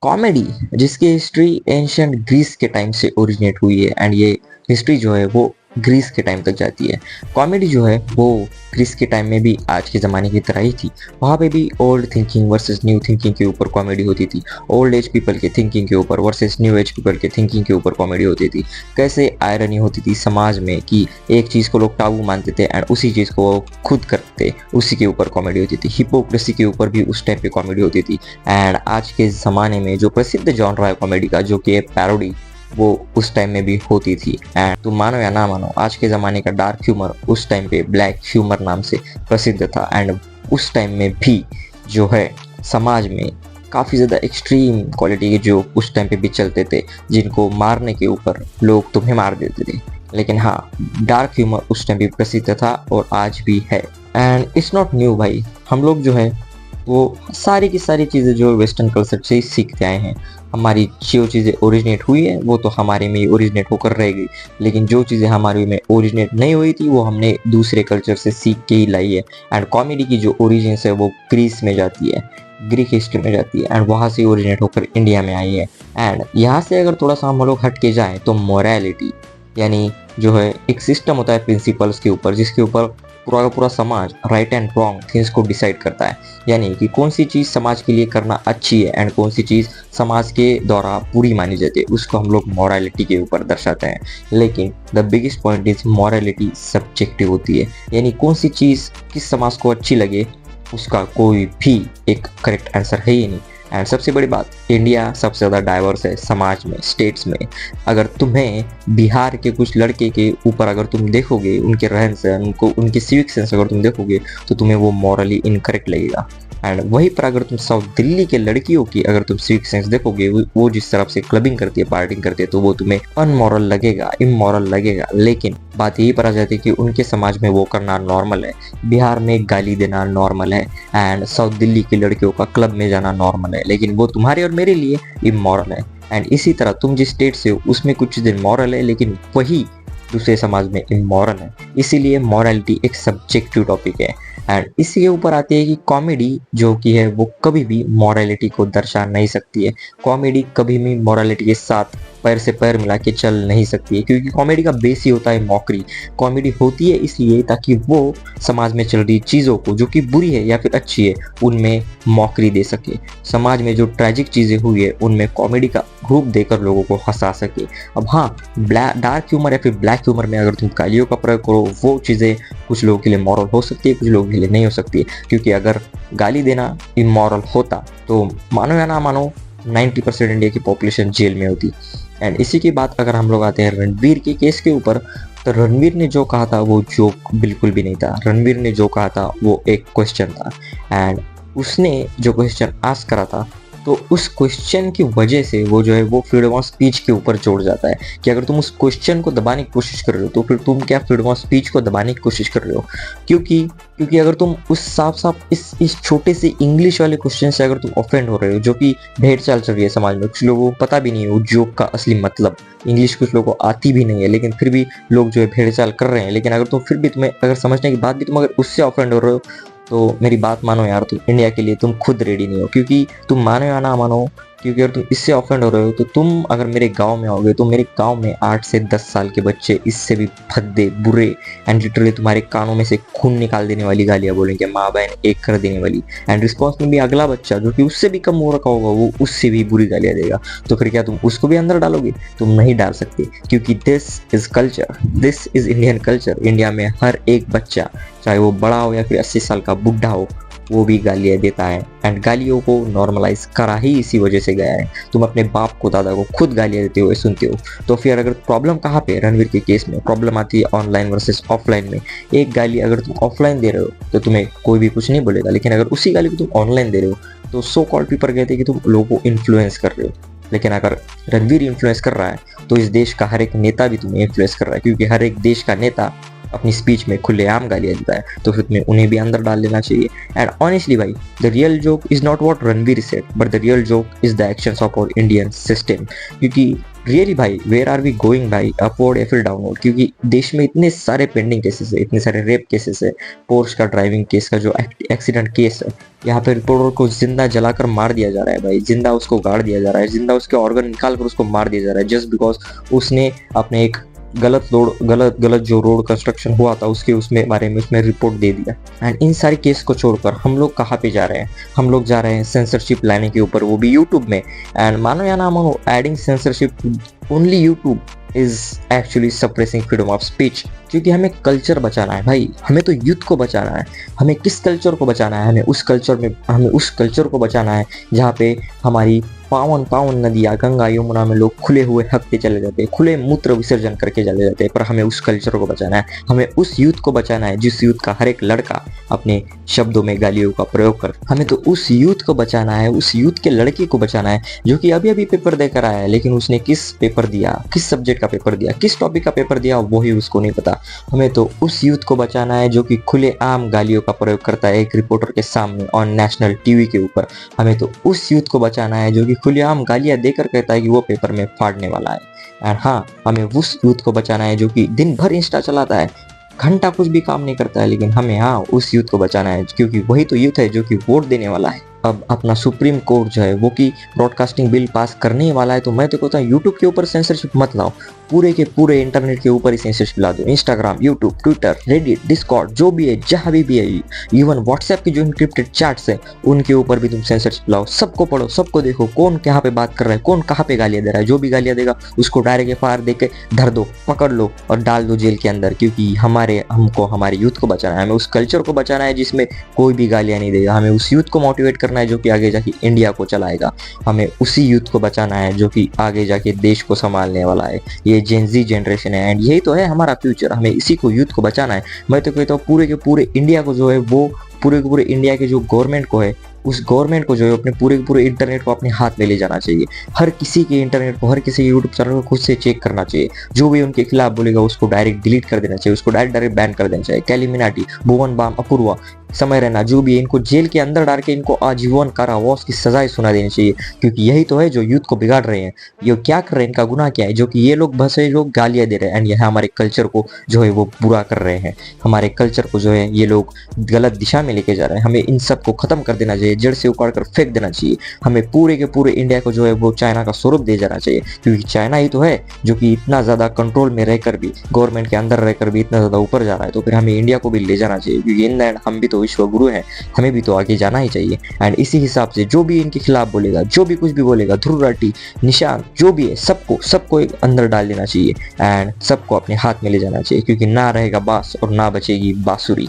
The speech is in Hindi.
कॉमेडी जिसकी हिस्ट्री एंशियंट ग्रीस के टाइम से ओरिजिनेट हुई है एंड ये हिस्ट्री जो है वो ग्रीस के टाइम तक जाती है। कॉमेडी जो है वो ग्रीस के टाइम में भी आज के ज़माने की तरह ही थी। वहाँ पे भी old thinking versus new thinking के ऊपर कॉमेडी होती थी। ओल्ड एज पीपल के थिंकिंग के ऊपर वर्सेस न्यू एज पीपल के थिंकिंग के ऊपर कॉमेडी होती थी। कैसे आयरनी होती थी समाज में कि एक चीज़ को लोग टाबू मानते थे एंड उसी चीज़ को वो खुद करते, उसी के ऊपर कॉमेडी होती थी। हिपोक्रेसी के ऊपर भी उस टाइम पे कॉमेडी होती थी। एंड आज के ज़माने में जो प्रसिद्ध जॉनरा है कॉमेडी का, जो कि है पैरोडी, वो उस टाइम में भी होती थी। एंड तुम मानो या ना मानो, आज के ज़माने का डार्क ह्यूमर उस टाइम पे ब्लैक ह्यूमर नाम से प्रसिद्ध था। एंड उस टाइम में भी जो है समाज में काफ़ी ज़्यादा एक्सट्रीम क्वालिटी के जो उस टाइम पे भी चलते थे, जिनको मारने के ऊपर लोग तुम्हें मार देते थे। लेकिन हाँ, डार्क ह्यूमर उस टाइम भी प्रसिद्ध था और आज भी है। एंड इट्स नॉट न्यू भाई, हम लोग जो है वो सारी की सारी चीज़ें जो वेस्टर्न कल्चर से ही सीखते आए हैं। हमारी जो चीज़ें ओरिजिनेट हुई है वो तो हमारे में ही ओरिजिनेट होकर रह गई, लेकिन जो चीज़ें हमारे में ओरिजिनेट नहीं हुई थी वो हमने दूसरे कल्चर से सीख के ही लाई है। एंड कॉमेडी की जो ओरिजिन्स है वो ग्रीस में जाती है, ग्रीक हिस्ट्री में जाती है एंड वहाँ से ओरिजिनेट होकर इंडिया में आई है। एंड यहाँ से अगर थोड़ा सा हम लोग हट के जाएँ तो मोरालिटी यानी जो है एक सिस्टम होता है प्रिंसिपल्स के ऊपर, जिसके ऊपर पूरा का पूरा समाज राइट एंड रॉन्ग थिंग्स को डिसाइड करता है। यानी कि कौन सी चीज़ समाज के लिए करना अच्छी है एंड कौन सी चीज़ समाज के द्वारा बुरी मानी जाती है, उसको हम लोग मॉरलिटी के ऊपर दर्शाते हैं। लेकिन the biggest point is morality subjective होती है। यानी कौन सी चीज़ किस समाज को अच्छी लगे उसका कोई भी एक करेक्ट आंसर है ही नहीं। एंड सबसे बड़ी बात, इंडिया सबसे ज़्यादा डाइवर्स है समाज में, स्टेट्स में। अगर तुम्हें बिहार के कुछ लड़के के ऊपर अगर तुम देखोगे, उनके रहन सहन, उनको उनके सिविक सेंस अगर तुम देखोगे तो तुम्हें वो मॉरली इनकरेक्ट लगेगा। एंड वहीं पर अगर तुम साउथ दिल्ली के लड़कियों की अगर तुम सिविक सेंस देखोगे, वो जिस तरह से क्लबिंग करती है, पार्टिंग करती है, तो वो तुम्हें अनमॉरल लगेगा, इमोरल लगेगा। लेकिन बात यही पर आ जाती है कि उनके समाज में वो करना नॉर्मल है। बिहार में गाली देना नॉर्मल है एंड साउथ दिल्ली की लड़कियों का क्लब में जाना नॉर्मल है, लेकिन वो तुम्हारे और मेरे लिए इमोरल है। एंड इसी तरह तुम जिस स्टेट से हो उसमें कुछ चीज़ें मॉरल है, लेकिन वही दूसरे समाज में इमोरल है। इसीलिए मॉरलिटी एक सब्जेक्टिव टॉपिक है। एंड इसी के ऊपर आती है कि कॉमेडी जो कि है वो कभी भी मॉरलिटी को दर्शा नहीं सकती है। कॉमेडी कभी भी मॉरलिटी के साथ पैर से पैर मिला के चल नहीं सकती है, क्योंकि कॉमेडी का बेस ही होता है मॉकरी। कॉमेडी होती है इसलिए ताकि वो समाज में चल रही चीज़ों को, जो कि बुरी है या फिर अच्छी है, उनमें मॉकरी दे सके। समाज में जो ट्रैजिक चीज़ें हुई है उनमें कॉमेडी का रूप देकर लोगों को हंसा सके। अब हाँ, डार्क ह्यूमर या फिर ब्लैक ह्यूमर में अगर तुम गालियों का प्रयोग करो, वो चीज़ें कुछ लोगों के लिए मॉरल हो सकती है, कुछ लोगों के लिए नहीं हो सकती है। क्योंकि अगर गाली देना इमोरल होता तो मानो या ना मानो 90% इंडिया की पॉपुलेशन जेल में होती। एंड इसी की बात अगर हम लोग आते हैं रणवीर के केस के ऊपर, तो रणवीर ने जो कहा था वो जोक बिल्कुल भी नहीं था। रणवीर ने जो कहा था वो एक क्वेश्चन था। एंड उसने जो क्वेश्चन आस्क करा था, तो उस क्वेश्चन की वजह से वो जो है वो फ्रीडम ऑफ स्पीच के ऊपर जोड़ जाता है कि अगर तुम उस क्वेश्चन को दबाने की कोशिश कर रहे हो तो फिर तुम क्या फ्रीडम ऑफ स्पीच को दबाने की कोशिश कर रहे हो। क्योंकि अगर तुम उस साफ इस छोटे से इंग्लिश वाले क्वेश्चन से अगर तुम ऑफेंड हो रहे हो, जो कि भेड़ चाल चल रही है समाज में, कुछ लोगों को पता भी नहीं है वो जोक का असली मतलब, इंग्लिश कुछ लोगों को आती भी नहीं है, लेकिन फिर भी लोग जो है भेड़ चाल कर रहे हैं। लेकिन अगर तुम फिर भी तुम्हें अगर समझने के बाद भी तुम अगर उससे ऑफेंड हो रहे हो, तो मेरी बात मानो यार, तुम इंडिया के लिए तुम खुद रेडी नहीं हो। क्योंकि तुम मानो या ना मानो, क्योंकि अगर तुम इससे ऑफेंड हो रहे हो तो तुम अगर मेरे गांव में आओगे तो मेरे गांव में 8 से 10 साल के बच्चे इससे भी भद्दे, बुरे एंड लिटरली तुम्हारे कानों में से खून निकाल देने वाली गालियां बोलेंगे, माँ बहन एक कर देने वाली। एंड रिस्पॉन्स में भी अगला बच्चा जो कि उससे भी कम हो रखा होगा, वो उससे भी बुरी गालियां देगा। तो फिर क्या तुम उसको भी अंदर डालोगे? तुम नहीं डाल सकते, क्योंकि this is culture, this is Indian culture. India में हर एक बच्चा, चाहे वो बड़ा हो या फिर 80 साल का बुढ़ा हो, वो भी गालियाँ देता है। एंड गालियों को नॉर्मलाइज करा ही इसी वजह से गया है। तुम अपने बाप को, दादा को खुद गालियाँ देते हुए सुनते हो। तो फिर अगर प्रॉब्लम कहाँ पे, रणवीर के केस में प्रॉब्लम आती है ऑनलाइन वर्सेस ऑफलाइन में। एक गाली अगर तुम ऑफलाइन दे रहे हो तो तुम्हें कोई भी कुछ नहीं बोलेगा, लेकिन अगर उसी गाली को तुम ऑनलाइन दे रहे हो तो सो कॉल्ड पीपल कहते हैं कि तुम लोगों को इन्फ्लुएंस कर रहे हो। लेकिन अगर रणवीर इन्फ्लुएंस कर रहा है तो इस देश का हर एक नेता भी तुम्हें इन्फ्लुएंस कर रहा है, क्योंकि हर एक देश का नेता अपनी स्पीच में खुलेआम गालियाँ देता है। तो फिर तुम्हें उन्हें भी अंदर डाल लेना चाहिए। एंड ऑनेस्टली भाई, the real joke is not what Ranveer said, but the real joke is the actions of our Indian system. क्योंकि रियली भाई, वेयर आर वी गोइंग भाई, अपवर्ड या फिर डाउनवर्ड? क्योंकि देश में इतने सारे पेंडिंग केसेस है, इतने सारे रेप केसेस है, पोर्श का ड्राइविंग केस का जो एक्सीडेंट केस है, यहाँ पे रिपोर्टर को जिंदा जलाकर मार दिया जा रहा है भाई, जिंदा उसको गाड़ दिया जा रहा है, जिंदा उसके ऑर्गन निकाल कर उसको मार दिया जा रहा है, जस्ट बिकॉज उसने अपने एक गलत जो रोड कंस्ट्रक्शन हुआ था उसके उसमें बारे में उसमें रिपोर्ट दे दिया। एंड इन सारे केस को छोड़कर हम लोग कहाँ पे जा रहे हैं? हम लोग जा रहे हैं सेंसरशिप लाने के ऊपर, वो भी यूट्यूब में। एंड मानो या ना मानो, adding censorship only YouTube is actually suppressing freedom of speech. क्योंकि हमें कल्चर बचाना है भाई, हमें तो यूथ को बचाना है। हमें किस कल्चर को बचाना है? हमें उस कल्चर को बचाना है जहाँ पे हमारी पावन पावन नदियाँ गंगा यमुना में लोग खुले हुए हकते चले जाते हैं, खुले मूत्र विसर्जन करके चले जाते हैं। पर हमें उस कल्चर को बचाना है, हमें उस यूथ को बचाना है जिस यूथ का हर एक लड़का अपने शब्दों में गालियों का प्रयोग कर। हमें तो उस यूथ को बचाना है, उस यूथ के लड़के को बचाना है जो कि अभी अभी पेपर देकर आया है, लेकिन उसने किस पेपर दिया, किस सब्जेक्ट का पेपर दिया, किस टॉपिक का पेपर दिया, वही उसको नहीं पता। हमें तो उस यूथ को बचाना है जो कि खुलेआम गालियों का प्रयोग करता है एक रिपोर्टर के सामने ऑन नेशनल टीवी के ऊपर। हमें तो उस यूथ को बचाना है जो कि खुलेआम गालियां देकर कहता है कि वो पेपर में फाड़ने वाला है। एंड हाँ, हमें उस यूथ को बचाना है जो कि दिन भर इंस्टा चलाता है, घंटा कुछ भी काम नहीं करता है, लेकिन हमें हाँ उस यूथ को बचाना है क्योंकि वही तो यूथ है जो कि वोट देने वाला है। अब अपना सुप्रीम कोर्ट जो है वो की ब्रॉडकास्टिंग बिल पास करने ही वाला है, तो मैं तो कहता हूँ यूट्यूब के ऊपर सेंसरशिप मत लाओ, पूरे के पूरे इंटरनेट के ऊपर ही सेंसरशिप ला दो। Instagram, YouTube, Twitter, Reddit, Discord, जो भी है, जहाँ भी है, इवन व्हाट्सएप की जो इनक्रिप्टेड चैट्स है उनके ऊपर भी तुम सेंसरशिप लाओ। सबको पढ़ो, सबको देखो, कौन कहाँ पे बात कर रहा है, कौन कहाँ पे गालियां दे रहा है। जो भी गालियां देगा उसको डायरेक्ट एफआईआर दे के धर दो, पकड़ लो और डाल दो जेल के अंदर। क्योंकि हमको हमारे यूथ को बचाना है, हमें उस कल्चर को बचाना है जिसमें कोई भी गालियां नहीं देगा। हमें उस यूथ को मोटिवेट करना है जो कि आगे जाके इंडिया को चलाएगा। हमें उसी यूथ को बचाना है जो कि आगे जाके देश को संभालने वाला है। ये जेन ज़ी जनरेशन है एंड यही तो है हमारा फ्यूचर। हमें इसी को, यूथ को बचाना है। मैं तो कहता हूँ पूरे के पूरे इंडिया को जो है वो, पूरे के पूरे इंडिया के जो गवर्नमेंट को है, उस गवर्नमेंट को जो है अपने पूरे के पूरे इंटरनेट को अपने हाथ में ले जाना चाहिए। हर किसी के इंटरनेट को, हर किसी के यूट्यूब चैनल को खुद से चेक करना चाहिए। जो भी उनके खिलाफ बोलेगा उसको डायरेक्ट डिलीट कर देना चाहिए, उसको डायरेक्ट बैन कर देना चाहिए। कैलिमिनाटी, भुवन बाम, अपूर्वा, समय रैना, जो भी है, इनको जेल के अंदर डाल के इनको आजीवन कारावास की सजाएं सुना देनी चाहिए। क्योंकि यही तो है जो यूथ को बिगाड़ रहे हैं। ये क्या कर रहे हैं, इनका गुनाह क्या है जो कि ये लोग बस ये लोग गालियां दे रहे हैं एंड यह हमारे कल्चर को जो है वो बुरा कर रहे हैं। हमारे कल्चर को जो है ये लोग गलत दिशा में लेके जा रहे हैं। हमें इन सब को खत्म कर देना चाहिए, जड़ से उखाड़ कर फेंक देना चाहिए। हमें पूरे के पूरे इंडिया को जो है वो चाइना का स्वरूप दे जाना चाहिए। क्योंकि चाइना ही तो है जो कि इतना ज़्यादा कंट्रोल में रहकर भी, गवर्नमेंट के अंदर रहकर भी इतना ज़्यादा ऊपर जा रहा है। तो फिर हमें इंडिया को भी ले जाना चाहिए क्योंकि इन द एंड हम भी तो विश्व गुरु हैं, हमें भी तो आगे जाना ही चाहिए। एंड इसी हिसाब से जो भी इनके खिलाफ बोलेगा, जो भी कुछ भी बोलेगा, ध्रुव राठी, निशांत, जो भी है, सबको एक अंदर डाल देना चाहिए एंड सबको अपने हाथ में ले जाना चाहिए। क्योंकि ना रहेगा बांस और ना बचेगी बांसुरी।